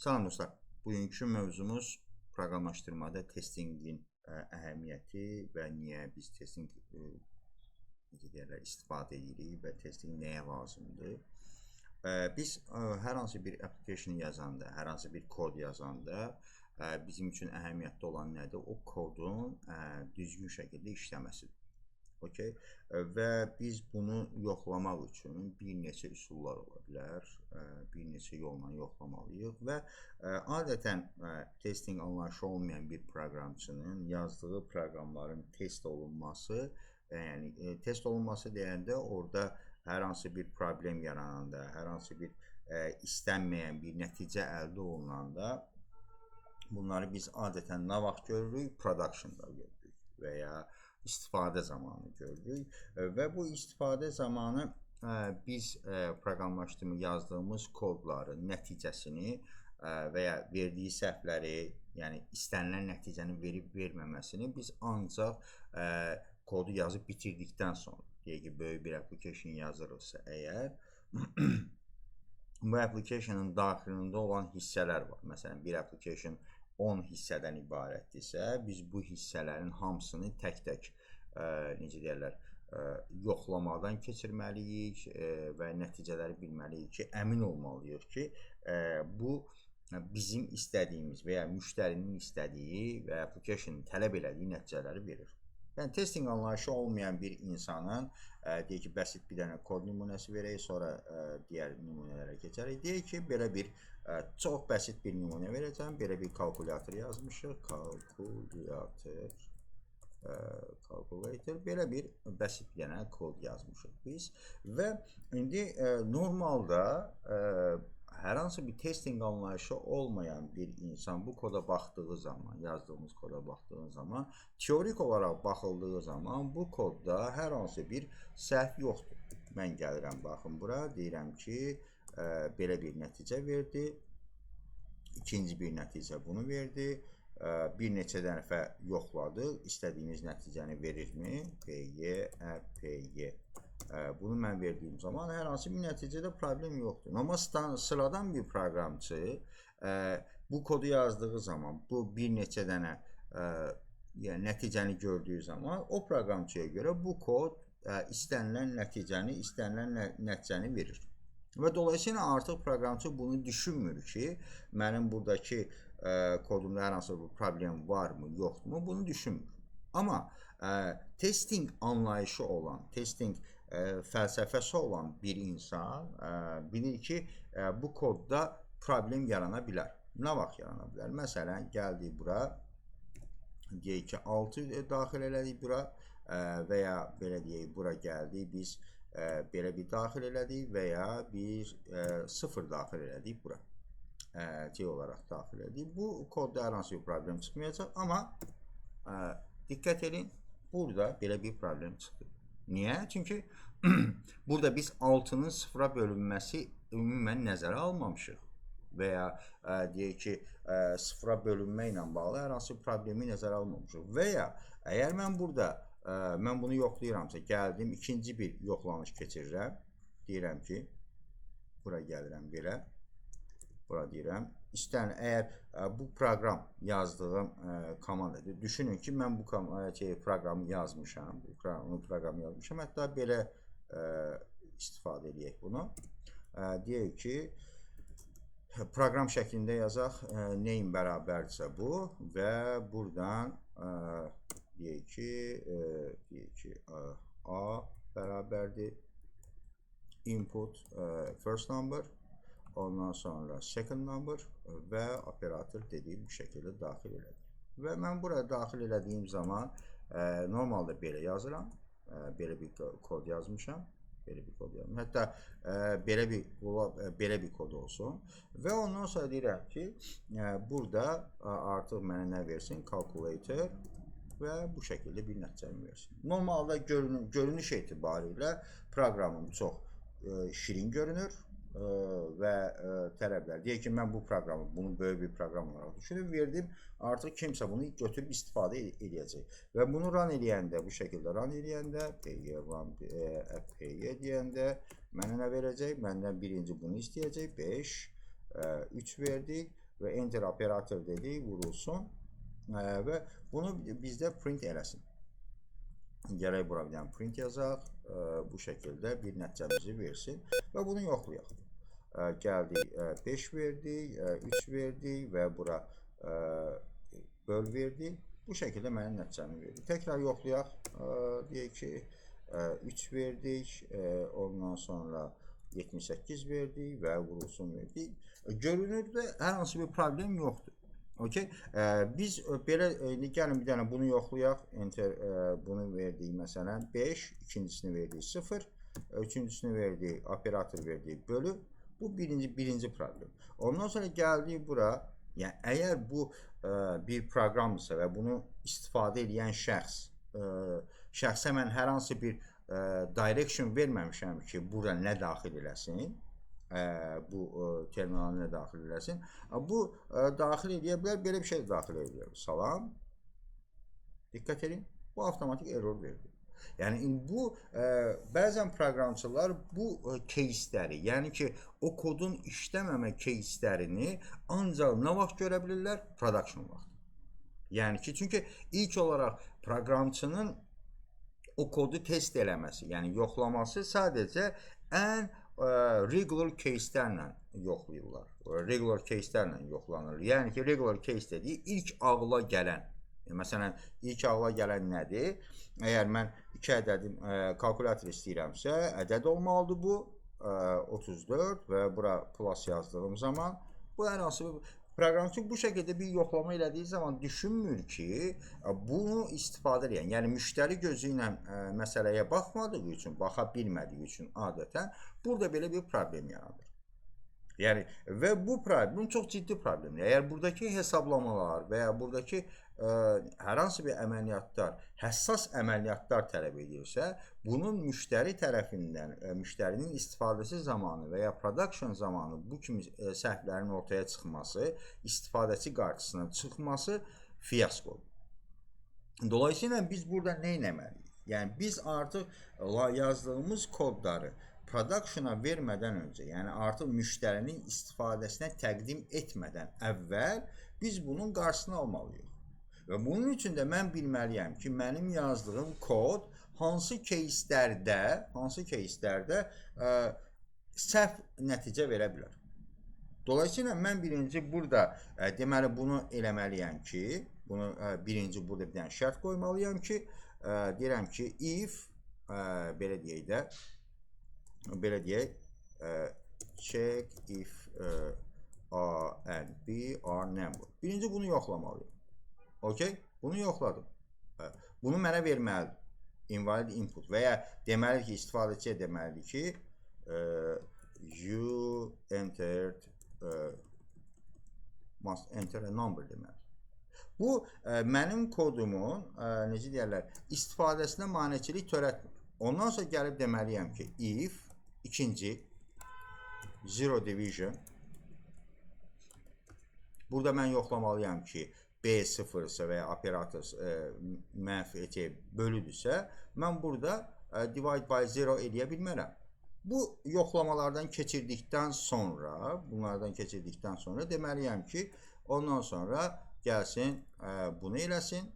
Salam dostlar. Bugünkü mövzumuz proqramlaşdırmada testingin əhəmiyyəti və niyə biz testing istifadə edirik və testing nəyə lazımdır? Biz hər hansı bir application yazanda, hər hansı bir kod yazanda bizim üçün əhəmiyyətli olan nədir? O kodun düzgün şəkildə işləməsidir. Okay. Və biz bunu yoxlamaq üçün bir neçə üsullar ola bilər, bir neçə yolla yoxlamalıyıq və adətən testing anlayışı olmayan bir proqramçının yazdığı proqramların test olunması, yəni test olunması deyəndə orada hər hansı bir problem yarananda, hər hansı bir istənməyən bir nəticə əldə olunanda bunları biz adətən nə vaxt görürük? Production'da görürük və ya istifadə zamanı görürük və bu istifadə zamanı biz proqramlaşdırma yazdığımız kodların nəticəsini və ya verdiyi səhvləri, yəni istənilən nəticəni verib verməməsini biz ancaq kodu yazıb bitirdikdən sonra, deyək ki, böyük bir application yazırıqsa əgər, bu applicationın daxilində olan hissələr var. Məsələn, bir application 10 hissədən ibarətdirsə, biz bu hissələrin hamısını tək-tək necə deyirlər, yoxlamadan keçirməliyik və nəticələri bilməliyik ki, əmin olmalıyıq ki, bu bizim istədiyimiz və ya müştərinin istədiyi və applicationın tələb elədiyi nəticələri verir. Yəni, testing anlayışı olmayan bir insanın, deyək ki, bəsit bir dənə kod nümunəsi verək, sonra digər nümunələrə keçərək. Deyək ki, belə bir çox bəsit bir nümunə verəcəm. Belə bir kalkulyator yazmışıq. Calculator. Belə bir bəsit bir dənə kod yazmışıq biz. Və indi normalda hər hansı bir testing anlayışı olmayan bir insan bu koda baxdığı zaman, yazdığımız koda baxdığı zaman, teorik olaraq baxıldığı zaman bu kodda hər hansı bir səhv yoxdur. Mən gəlirəm, baxın bura, deyirəm ki, belə bir nəticə verdi. İkinci bir nəticə bunu verdi. Bir neçə dəfə yoxladı. İstədiyimiz nəticəni verirmi? PY, PY. Bunu mən verdiyim zaman hər hansı bir nəticədə problem yoxdur. Amma sıradan bir proqramçı bu kodu yazdığı zaman, bu bir neçə dənə yəni nəticəni gördüyü zaman o proqramçıya görə bu kod istənilən nəticəni verir. Və dolayısıyla artıq proqramçı bunu düşünmür ki, mənim buradakı kodumda hər hansı bir problem varmı, yoxdurmu, bunu düşünmür. Amma testing anlayışı olan, testing fəlsəfəsi olan bir insan bilir ki, bu kodda problem yarana bilər. Nə vaxt yarana bilər? Məsələn, gəldik bura, deyək ki, 6 daxil elədik bura və ya belə deyək, bura gəldik, biz belə bir daxil elədik və ya bir 0 daxil elədik bura. T olaraq daxil elədik. Bu kodda hər hansı bir problem çıxmayacaq, amma diqqət edin, burada belə bir problem çıxdı. Niyə? Çünki burada biz 6-nın 0-a bölünməsi ümumən nəzərə almamışıq və ya deyək ki, 0-a bölünmə ilə bağlı hər hansı bir problemi nəzərə almamışıq və ya əgər mən burada mən bunu yoxlayıramsa, gəldim, ikinci bir yoxlanış keçirirəm, deyirəm ki, bura gəlirəm belə, bura deyirəm, əgər bu proqram yazdığım komandadır, düşünün ki, mən bu proqramı yazmışam, hətta belə istifadə edək bunu, deyək ki, proqram şəklində yazaq, neyin bərabərdirsə bu və buradan deyək ki, A bərabərdir input first number, ondan sonra second number və operator dediyim bu şəkildə daxil elədik. Və mən buraya daxil elədiyim zaman normalda belə yazıram, belə bir kod yazmışam, hətta belə bir kod olsun və ondan sonra deyirəm ki, burada artıq mənə nə versin? Calculator və bu şəkildə bir nəticəni versin. Normalda görünüş etibarilə proqramım çox şirin görünür və tələblər. Deyək ki, mən bu proqramı, bunu böyük bir proqram olaraq düşünüb verdim, artıq kimsə bunu götürüb istifadə edəcək. Və bunu run eləyəndə, bu şəkildə run eləyəndə, PY deyəndə mənə nə verəcək? Məndən birinci bunu istəyəcək, 5, 3 verdik. və enter operator dedik, vurulsun və bunu bizdə print eləsin. Gələk bura bir dənə print yazaq, bu şəkildə bir nəticəmizi versin və bunu yoxlayaq. Gəldik 5 verdik, 3 verdik və bura böl verdik. Bu şəkildə mənim nəticəmi verdik. Təkrar yoxlayaq. Deyək ki 3 verdik, ondan sonra 78 verdik və vurulsun verdik. Görünür də hər hansı bir problem yoxdur. Okay. Biz belə gəlin bir dənə bunu yoxlayaq. Enter bunu verdik məsələn 5, ikincisini verdik 0, üçüncüsünü verdik operator verdik bölü. Bu birinci problem. Ondan sonra gəldik bura. Yəni əgər bu bir proqramdırsa və bunu istifadə edən şəxsə mən hər hansı bir direction verməmişəm ki, bura nə daxil eləsin, bu terminalı nə daxil eləsin. Bu daxil edə bilər, belə bir şey daxil edə bilər. Salam. Diqqət edin. Bu avtomatik error verir. Yəni bu bəzən proqramçılar bu caseləri, yəni ki, o kodun işləməmə caselərini ancaq nə vaxt görə bilirlər? Production vaxt. Yəni ki, çünki ilk olaraq proqramçının o kodu test eləməsi, yəni yoxlaması sadəcə ən regular caselərlə yoxlayırlar. Regular caselərlə yoxlanır. Yəni ki, regular case dediyi ilk ağla gələn. Məsələn, ilk ağla gələn nədir? Əgər mən 2 ədədim kalkulator istəyirəmsə, ədəd olmalıdır bu 34 və bura plus yazdığım zaman bu hər hansı bir proqramçı bu şəkildə bir yoxlama elədiyi zaman düşünmür ki, bunu istifadə edən, yəni müştəri gözü ilə məsələyə baxmadığı üçün, baxa bilmədiyi üçün adətən burada belə bir problem yaradır. Yəni və bu problem çox ciddi problemdir. Əgər buradakı hesablamalar və ya buradakı hər hansı bir əməliyyatlar, həssas əməliyyatlar tələb edirsə, bunun müştəri tərəfindən, müştərinin istifadəsi zamanı və ya production zamanı bu kimi səhvlərin ortaya çıxması, istifadəçi qarşısına çıxması fiyaskodur. Dolayısıyla biz burada nə etməliyik? Yəni biz artıq yazdığımız kodları production'a vermədən öncə, yəni artıq müştərinin istifadəsinə təqdim etmədən əvvəl biz bunun qarşısını almalıyıq. Və bunun üçün də mən bilməliyəm ki, mənim yazdığım kod hansı caselərdə səhv nəticə verə bilər. Dolayısıyla mən birinci burada deməli bunu eləməliyəm ki, bunu birinci burada bir dənə şərt qoymalıyam ki, deyirəm ki, if belə deyək də, belə deyək, check if A and B are number. Birinci bunu yoxlamalıyım. Okay? Bunu yoxladım. Bunu mənə verməlidir. Invalid input və ya deməli ki, istifadəçiyə deməli ki, you entered must enter a number deməli. Bu mənim kodumun necə deyirlər, istifadəsinə maneçilik törətmir. Ondan sonra gəlib deməliyəm ki, if ikinci zero division, burada mən yoxlamalıyam ki, B sıfırsa və ya operator mənfi bölüdürsə, mən burada divide by zero eləyə bilmərəm. Bu yoxlamalardan keçirdikdən sonra, deməliyəm ki, ondan sonra gəlsin, bunu eləsin,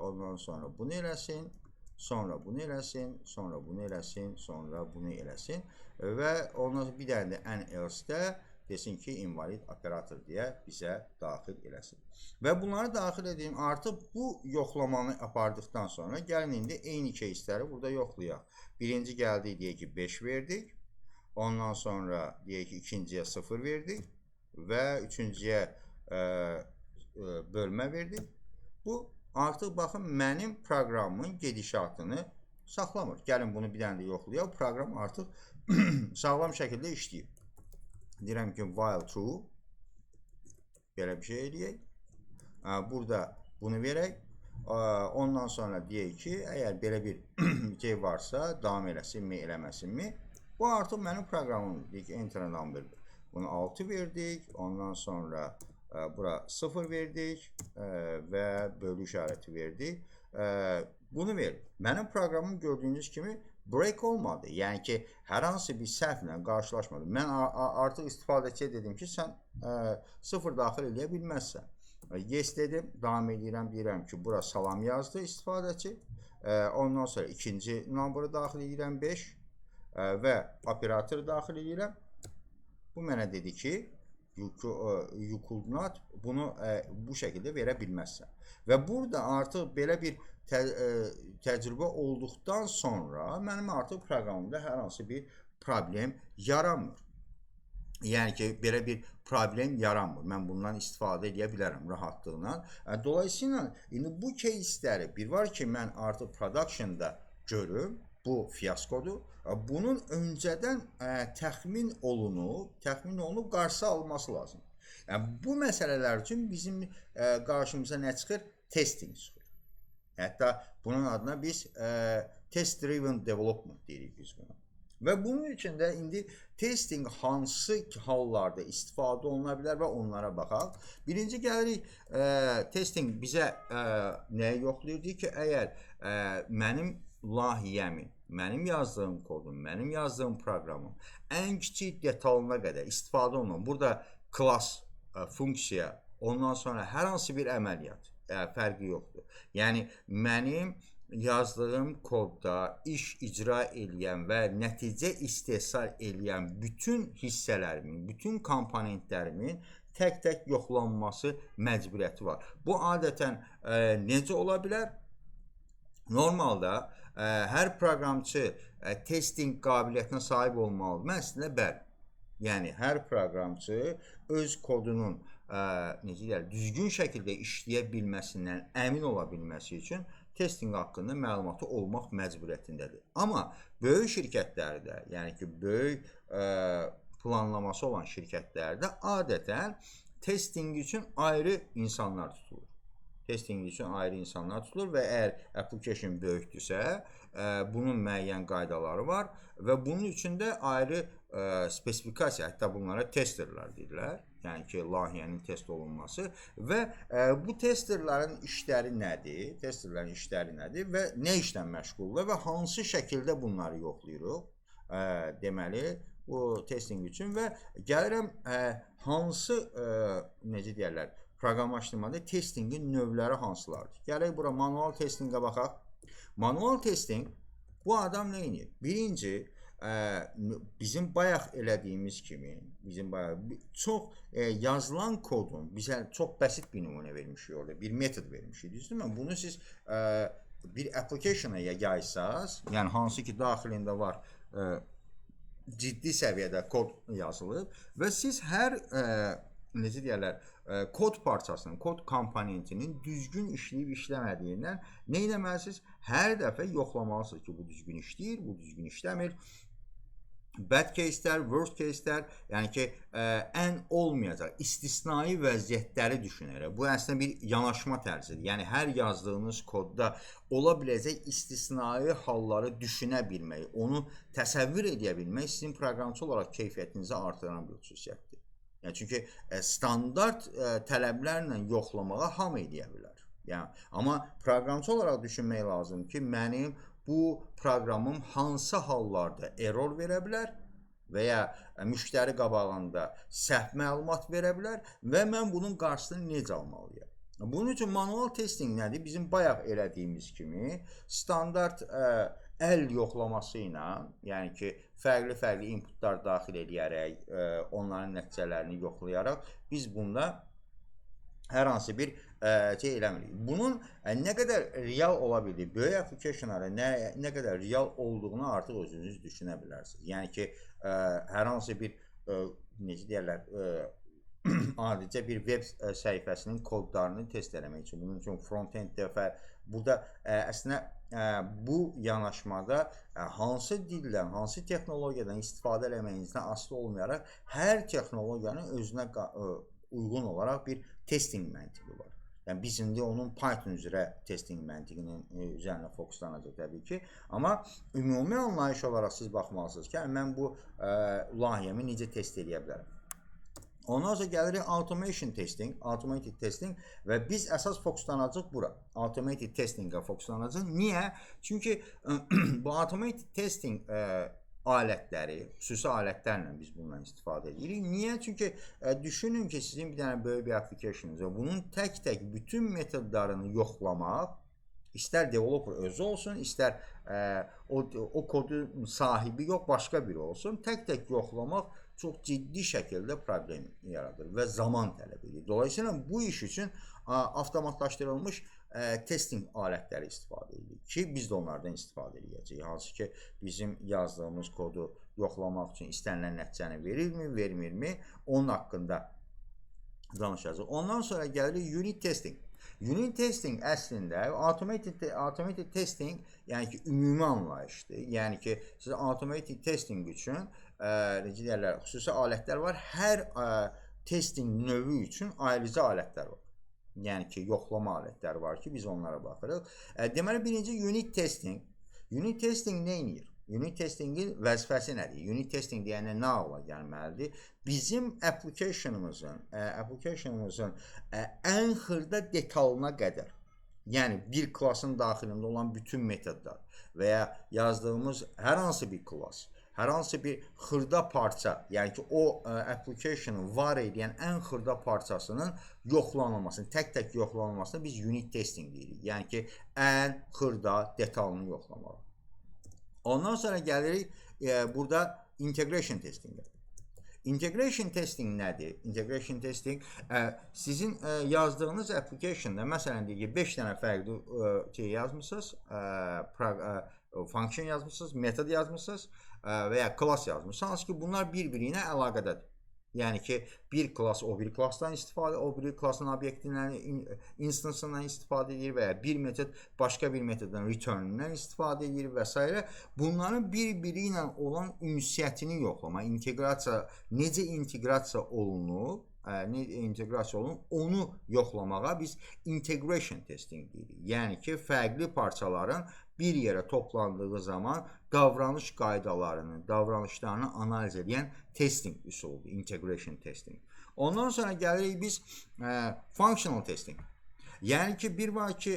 ondan sonra bunu eləsin, sonra bunu eləsin, sonra bunu eləsin, sonra bunu eləsin və ondan sonra bir dənə də ən else-də desin ki, invalid operator deyə bizə daxil eləsin. Və bunları daxil edeyim. Artıq bu yoxlamanı apardıqdan sonra gəlin indi eyni caseləri burada yoxlayaq. Birinci gəldik, deyək ki, 5 verdik. Ondan sonra deyək ki, ikinciyə 0 verdik və üçüncüyə bölmə verdik. Bu artıq baxın mənim proqramımın gedişatını saxlamır. Gəlin bunu bir dənə də yoxlayaq. Proqram artıq sağlam şəkildə işləyir. Deyirəm ki, while true, belə bir şey eləyək. Burada bunu verək. Ondan sonra deyək ki, əgər belə bir şey varsa, davam eləsinmi, eləməsinmi? Bu artıq mənim proqramım. Deyək ki, enter number. Bunu 6 verdik. Ondan sonra bura 0 verdik və bölü işarəti verdik. Bunu verdik. Mənim proqramım gördüyünüz kimi break olmadı. Yəni ki, hər hansı bir səhvlə qarşılaşmadım. Mən artıq istifadəçiyə dedim ki, sən 0 daxil edə bilməzsən. Yes dedim, davam edirəm, deyirəm ki, bura salam yazdı istifadəçi. Ondan sonra ikinci numara daxil edirəm 5 və operatoru daxil edirəm. Bu mənə dedi ki, you could not, bunu bu şəkildə verə bilməzsən. Və burada artıq belə bir təcrübə olduqdan sonra mənim artıq proqramımda hər hansı bir problem yaranmır. Yəni ki, belə bir problem yaranmır. Mən bundan istifadə edə bilərəm rahatlıqla. Dolayısıyla, indi bu caseləri bir var ki, mən artıq productionda görüm, bu fiyaskodur. Bunun öncədən təxmin olunub qarşısı alınması lazım. Yəni, bu məsələlər üçün bizim qarşımıza nə çıxır? Testing çıxır. Hətta bunun adına biz test driven development deyirik biz buna. Və bunun üçün də indi testing hansı hallarda istifadə oluna bilər və onlara baxaq. Birinci gəlirik, testing bizə nəyə yoxlayırdı ki, əgər mənim layihəmin, mənim yazdığım kodum, mənim yazdığım proqramım ən kiçik detalına qədər istifadə olunan, burada class, funksiya, ondan sonra hər hansı bir əməliyyat fərqi yoxdur. Yəni, mənim yazdığım kodda iş icra eləyən və nəticə istehsal eləyən bütün hissələrimin, bütün komponentlərimin tək-tək yoxlanması məcburiyyəti var. Bu adətən necə ola bilər? Normalda hər proqramçı testing qabiliyyətinə sahib olmalıdır. Mən əslində bəli. Yəni, hər proqramçı öz kodunun düzgün şəkildə işləyə bilməsindən əmin ola bilməsi üçün testing haqqında məlumatı olmaq məcburiyyətindədir. Amma böyük şirkətlərdə, yəni ki, böyük planlaması olan şirkətlərdə adətən testing üçün ayrı insanlar tutulur. Testing üçün ayrı insanlar tutulur və əgər application böyükdürsə, bunun müəyyən qaydaları var və bunun üçün də ayrı spesifikasiya, hətta bunlara testerlər deyirlər. Yəni ki, layihənin test olunması və bu testerlərin işləri nədir? Testerlərin işləri nədir və nə işlə məşğuldur və hansı şəkildə bunları yoxlayırıq? Deməli, bu testing üçün və gəlirəm hansı, necə deyərlər, proqramlaşdırmada testingin növləri hansılardır? Gələk bura manual testingə baxaq. Manual testing bu adam nə edir? Birinci, bizim bayaq elədiyimiz kimi, çox yazılan kodun, bizə çox bəsit bir nümunə vermişik orada, bir metod vermişik, düzdürmü? Bunu siz bir application-a yaysaz, yəni hansı ki daxilində var, ciddi səviyyədə kod yazılıb və siz hər, necə deyərlər, kod parçasının, kod komponentinin düzgün işləyib işləmədiyindən nə etməlisiniz? Hər dəfə yoxlamalısınız ki, bu düzgün işləyir, bu düzgün işləmir. Bad case'lər, worst case'lər, yəni ki, ən olmayacaq, istisnai vəziyyətləri düşünərək. Bu əslində bir yanaşma tərzidir. Yəni, hər yazdığınız kodda ola biləcək istisnai halları düşünə bilmək, onu təsəvvür edə bilmək sizin proqramçı olaraq keyfiyyətinizi artıran bir xüsusiyyətdir. Yəni, çünki standart tələblərlə yoxlamağa hamı edə bilər. Yəni, amma proqramçı olaraq düşünmək lazım ki, mənim bu proqramım hansı hallarda error verə bilər və ya müştəri qabağında səhv məlumat verə bilər və mən bunun qarşısını necə almalıyam? Bunun üçün manual testing nədir? Bizim bayaq elədiyimiz kimi standart əl yoxlaması ilə, yəni ki, fərqli inputlar daxil edərək, onların nəticələrini yoxlayaraq biz bunda hər hansı bir şey eləmirik. Bunun nə qədər real ola bildiyi, böyük applicationlara nə qədər real olduğunu artıq özünüz düşünə bilərsiniz. Yəni ki, hər hansı bir, necə deyərlər, adicə bir web səhifəsinin kodlarını test eləmək üçün, bunun üçün front-end dəfə, burada əslində bu yanaşmada hansı dildən, hansı texnologiyadan istifadə eləməyinizdən asılı olmayaraq hər texnologiyanın özünə uyğun olaraq bir testing məntiqi var. Yəni, biz indi onun Python üzrə testing məntiqinin üzərinə fokuslanacaq təbii ki. Amma ümumi anlayış olaraq siz baxmalısınız ki, mən bu layihəmi necə test edə bilərəm. Ondan sonra gəlirik automation testing, automated testing və biz əsas fokuslanacağıq bura. Automated testingə fokuslanacağıq. Niyə? Çünki bu automated testing alətləri, xüsusi alətlərlə biz bundan istifadə edirik. Niyə? Çünki düşünün ki, sizin bir dənə böyük bir application'ınız var. Bunun tək-tək bütün metodlarını yoxlamaq, istər developer özü olsun, istər o kodun sahibi yox, başqa biri olsun, tək-tək yoxlamaq çox ciddi şəkildə problem yaradır və zaman tələb edir. Dolayısıyla bu iş üçün avtomatlaşdırılmış testing alətləri istifadə edirik ki, biz də onlardan istifadə edəcəyik. Hansı ki, bizim yazdığımız kodu yoxlamaq üçün istənilən nəticəni verirmi, vermirmi, onun haqqında danışacağıq. Ondan sonra gəlirik unit testing. Unit testing əslində automated testing, yəni ki, ümumi anlayışdır. Yəni ki, siz automated testing üçün necə deyirlər, xüsusi alətlər var. Hər testing növü üçün ayrıca alətlər var. Yəni ki, yoxlama alətləri var ki, biz onlara baxırıq. Deməli, birinci unit testing. Unit testing nə edir? Unit testingin vəzifəsi nədir? Unit testing deyəndə nə ağla gəlməlidir? Bizim application'ımızın ən xırda detalına qədər, yəni bir klasın daxilində olan bütün metodlar və ya yazdığımız hər hansı bir klas, hər hansı bir xırda parça, yəni ki, o application'ı var edən ən xırda parçasının yoxlanılmasını, tək-tək yoxlanılmasını biz unit testing deyirik. Yəni ki, ən xırda detalını yoxlamalı. Ondan sonra gəlirik burada integration testingə. Integration testing nədir? Integration testing sizin yazdığınız application'da, məsələn deyək ki, 5 dənə fərqli yazmışsınız, function yazmışsınız, metod yazmışsınız və ya class yazmışsınız. Hansı ki, bunlar bir-biri ilə əlaqədədir. Yəni ki, bir klass o bir klassdan istifadə, o bir klassın obyektindən, instance'ından istifadə edir və ya bir metod başqa bir metoddan return'ündən istifadə edir və s. Bunların bir-biri ilə olan ünsiyyətini yoxlama, inteqrasiya, necə inteqrasiya olunub, onu yoxlamağa biz integration testing deyirik. Yəni ki, fərqli parçaların bir yerə toplandığı zaman davranış qaydalarını, davranışlarını analiz edən testing üsuludur, integration testing. Ondan sonra gəlirik biz functional testing. Yəni ki, bir var ki,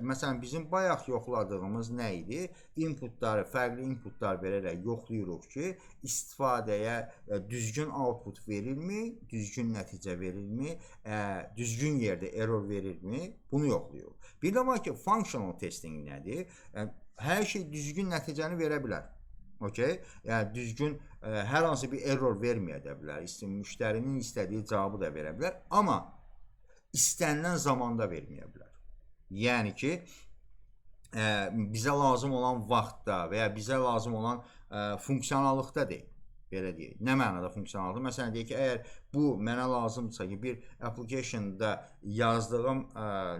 məsələn, bizim bayaq yoxladığımız nə idi? Inputları, fərqli inputlar verərək yoxlayırıq ki, istifadəyə düzgün output verirmi, düzgün nəticə verirmi, düzgün yerdə error verirmi? Bunu yoxlayırıq. Bir də var ki, functional testing nədir? Hər şey düzgün nəticəni verə bilər. Okay? Yəni, düzgün hər hansı bir error verməyə də bilər. Müştərinin istədiyi cavabı da verə bilər. Amma istənilən zamanda verməyə bilər. Yəni ki, bizə lazım olan vaxtda və ya bizə lazım olan funksiyonallıqda deyil. Belə deyək. Nə mənada funksiyonallıqda? Məsələn, deyək ki, əgər bu mənə lazımdırsa ki, bir application'da yazdığım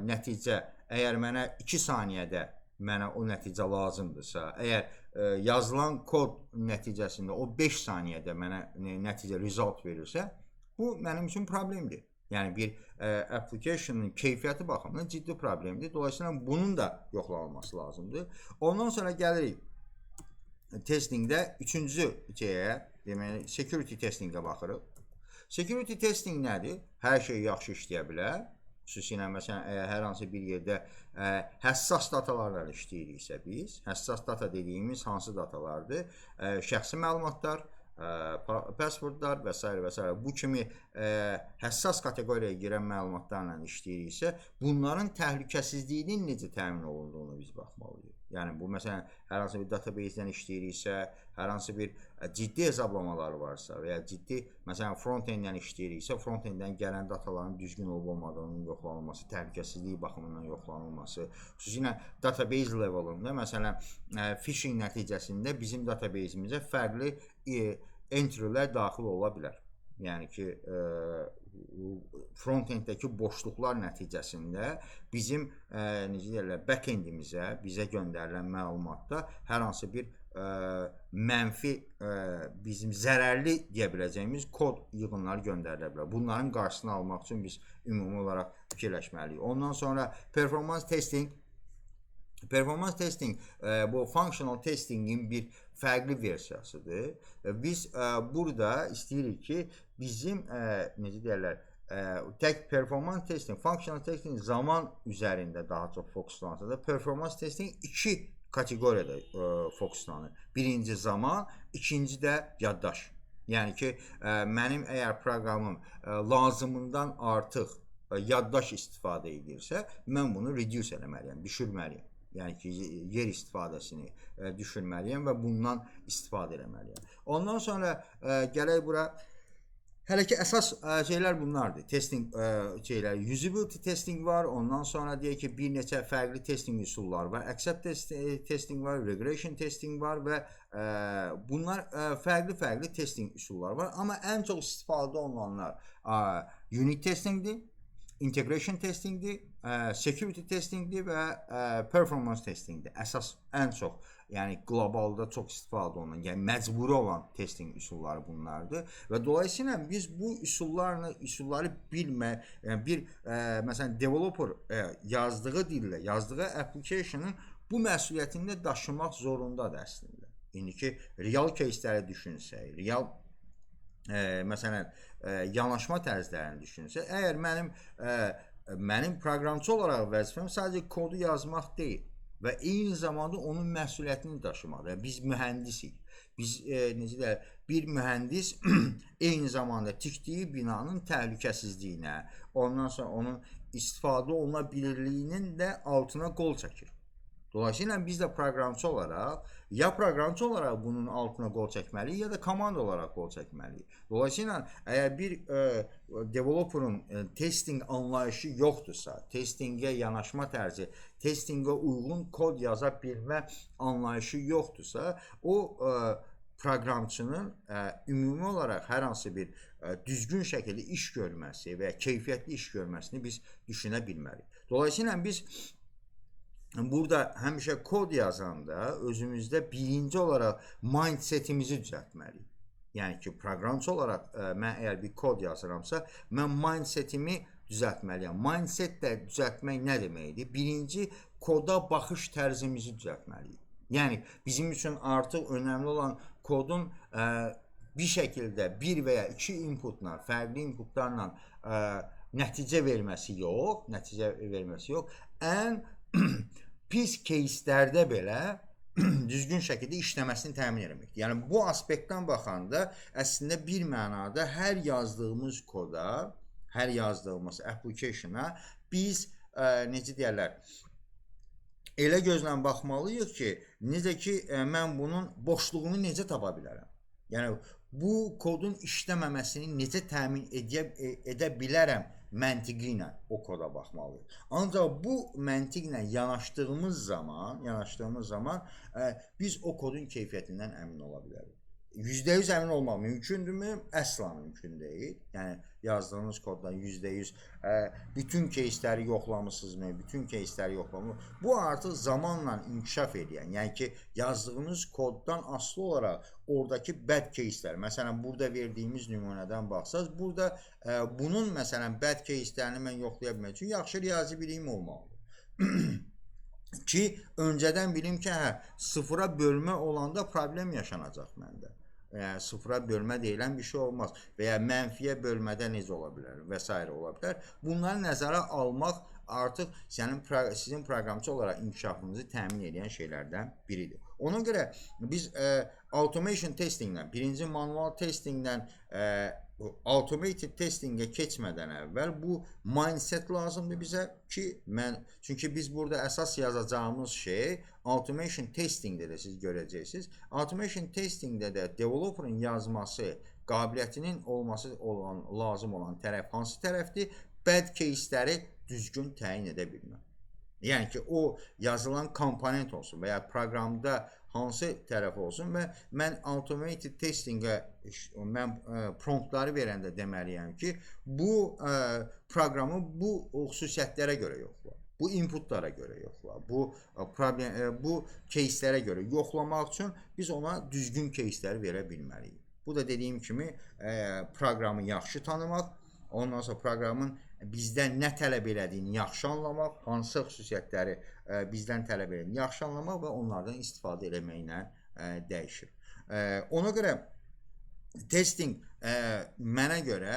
nəticə, əgər mənə 2 saniyədə mənə o nəticə lazımdırsa, əgər yazılan kod nəticəsində o 5 saniyədə mənə nəticə, result verirsə, bu mənim üçün problemdir. Yəni, bir application'ın keyfiyyəti baxımından ciddi problemdir. Dolayısıyla bunun da yoxlanılması lazımdır. Ondan sonra gəlirik testingdə üçüncü deməli, security testingə baxırıq. Security testing nədir? Hər şey yaxşı işləyə bilər. Xüsusilə, məsələn, hər hansı bir yerdə həssas datalarla işləyiriksə biz, həssas data dediyimiz hansı datalardır? Şəxsi məlumatlar, passwordlar və s. və s. Bu kimi həssas kateqoriyaya girən məlumatlarla işləyiriksə, bunların təhlükəsizliyinin necə təmin olunduğunu biz baxmalıyıq. Yəni, bu, məsələn, hər hansı bir database-dən işləyiriksə, hər hansı bir ciddi hesablamaları varsa və ya ciddi, məsələn, front-enddən işləyiriksə, front-enddən gələn dataların düzgün olub-olmadığının yoxlanılması, təhlükəsizliyi baxımından yoxlanılması, xüsusilə database levelında, məsələn, phishing nəticəsində bizim database'imizə fərqli entry'lər daxil ola bilər. Yəni ki, front-enddəki boşluqlar nəticəsində bizim necə deyirlər, back-endimizə, bizə göndərilən məlumatda hər hansı bir mənfi, bizim zərərli deyə biləcəyimiz kod yığınları göndərilə bilər. Bunların qarşısını almaq üçün biz ümumi olaraq fikirləşməliyik. Ondan sonra performance testing. Performance testing bu functional testingin bir fərqli versiyasıdır. Biz burada istəyirik ki, bizim necə deyirlər, tək performans testing, functional testing zaman üzərində daha çox fokuslansa da, performans testing iki kateqoriyada fokuslanır. Birinci zaman, ikinci də yaddaş. Yəni ki, mənim əgər proqramım lazımından artıq yaddaş istifadə edirsə, mən bunu reduce eləməliyəm, düşürməliyəm. Yəni ki, yer istifadəsini düşürməliyəm və bundan istifadə eləməliyəm. Ondan sonra gələk bura, hələ ki əsas şeylər bunlardır. Testing şeylər, usability testing var. Ondan sonra deyək ki, bir neçə fərqli testing üsulları var. Accept testing var, regression testing var və bunlar fərqli testing üsulları var. Amma ən çox istifadə olunanlar unit testingdir, integration testingdir, security testingdir və performance testingdir. Əsas ən çox, yəni qlobalda çox istifadə olunan, yəni məcburi olan testing üsulları bunlardır. Və dolayısıyla biz bu üsulları bilmək, yəni bir məsələn developer yazdığı dillə, yazdığı application'ın bu məsuliyyətini daşımaq zorundadır əslində. İndiki real case'ləri düşünsək, real məsələn yanaşma tərzlərini düşünsə, əgər mənim proqramçı olaraq vəzifəm sadəcə kodu yazmaq deyil və eyni zamanda onun məsuliyyətini daşımadır. Biz mühəndisik. Biz necə deyək, bir mühəndis eyni zamanda tikdiyi binanın təhlükəsizliyinə, ondan sonra onun istifadə oluna bilirliyinin də altına qol çəkir. Dolayısıyla biz də proqramçı olaraq, ya proqramçı olaraq bunun altına qol çəkməliyik, ya da komanda olaraq qol çəkməliyik. Dolayısıyla əgər bir developerun testing anlayışı yoxdursa, testingə yanaşma tərzi, testingə uyğun kod yaza bilmə anlayışı yoxdursa, o proqramçının ümumi olaraq hər hansı bir düzgün şəkildə iş görməsi və ya keyfiyyətli iş görməsini biz düşünə bilmərik. Dolayısıyla biz burada həmişə kod yazanda özümüzdə birinci olaraq mindsetimizi düzəltməliyik. Yəni ki, proqramçı olaraq mən əgər bir kod yazıramsa, mən mindsetimi düzəltməliyəm. Mindset də düzəltmək nə deməkdir? Birinci, koda baxış tərzimizi düzəltməliyik. Yəni, bizim üçün artıq önəmli olan kodun bir şəkildə bir və ya iki inputla, fərqli inputlarla nəticə verməsi yox, ən pis case'lərdə belə düzgün şəkildə işləməsini təmin etməkdir. Yəni, bu aspektdən baxanda əslində bir mənada hər yazdığımız koda, hər yazdığımız application'a biz, necə deyərlər, elə gözlə baxmalıyıq ki, necə ki, mən bunun boşluğunu necə tapa bilərəm? Yəni, bu kodun işləməməsini necə təmin edə bilərəm məntiqi ilə o koda baxmalıyıq. Ancaq bu məntiqlə yanaşdığımız zaman biz o kodun keyfiyyətindən əmin ola bilərik. %100 əmin olmaq mümkündürmü? Əsla mümkün deyil. Yəni, yazdığınız koddan %100 bütün case'ləri yoxlamısınızmı? Bütün case'ləri yoxlamısınızmı? Bu artıq zamanla inkişaf edən, yəni ki, yazdığınız koddan asılı olaraq oradakı bad case'lər, məsələn, burada verdiyimiz nümunədən baxsaq, burada bunun, məsələn, bad case'lərini mən yoxlaya bilmək üçün yaxşı riyazi bilim olmalıdır. Ki, öncədən bilim ki, sıfıra bölmə olanda problem yaşanacaq məndə. Sıfıra bölmə deyilən bir şey olmaz və ya mənfiyə bölmədə necə ola bilər və s. ola bilər. Bunları nəzərə almaq artıq sizin proqramçı olaraq inkişafınızı təmin edən şeylərdən biridir. Ona görə biz automation testinglə, birinci manual testinglə automated testingə keçmədən əvvəl bu mindset lazımdır bizə ki, çünki biz burada əsas yazacağımız şey automation testingdə də siz görəcəksiniz. Automation testingdə də developerın yazması, qabiliyyətinin olması lazım olan tərəf hansı tərəfdir? Bad case'ləri düzgün təyin edə bilmək. Yəni ki, o yazılan komponent olsun və ya proqramda hansı tərəf olsun və mən automated testingə promptları verəndə deməliyəm ki, bu proqramı bu xüsusiyyətlərə görə yoxla, bu inputlara görə yoxla, bu case'lərə görə yoxlamaq üçün biz ona düzgün case'ləri verə bilməliyik. Bu da dediyim kimi proqramı yaxşı tanımaq, ondan sonra proqramın bizdən nə tələb elədiyini yaxşı anlamaq, hansı xüsusiyyətləri bizdən tələb elədiyini yaxşı anlamaq və onlardan istifadə eləməklə dəyişir. Ona görə testing mənə görə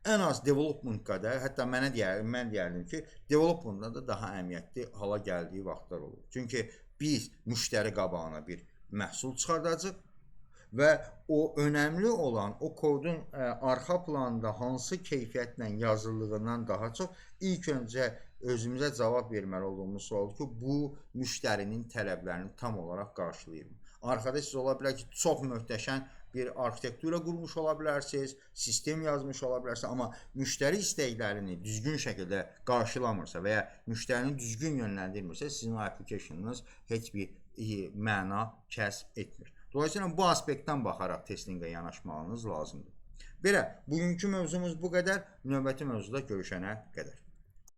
ən az development qədər, hətta mən deyərdim ki, developmentda da daha əhəmiyyətli hala gəldiyi vaxtlar olur. Çünki biz müştəri qabağına bir məhsul çıxardacağıq və o önəmli olan o kodun arxa planda hansı keyfiyyətlə yazıldığından daha çox ilk öncə özümüzə cavab verməli olduğumuz sual ki, bu müştərinin tələblərini tam olaraq qarşılayır. Arxada siz ola bilər ki, çox möhtəşəm bir arxitektura qurmuş ola bilərsiniz, sistem yazmış ola bilərsiniz, amma müştəri istəklərini düzgün şəkildə qarşılamırsa və ya müştərini düzgün yönləndirmirsə, sizin applicationınız heç bir məna kəsb etmir. Dolayısıyla bu aspektdən baxaraq testingə yanaşmağınız lazımdır. Belə, bugünkü mövzumuz bu qədər. Növbəti mövzuda görüşənə qədər.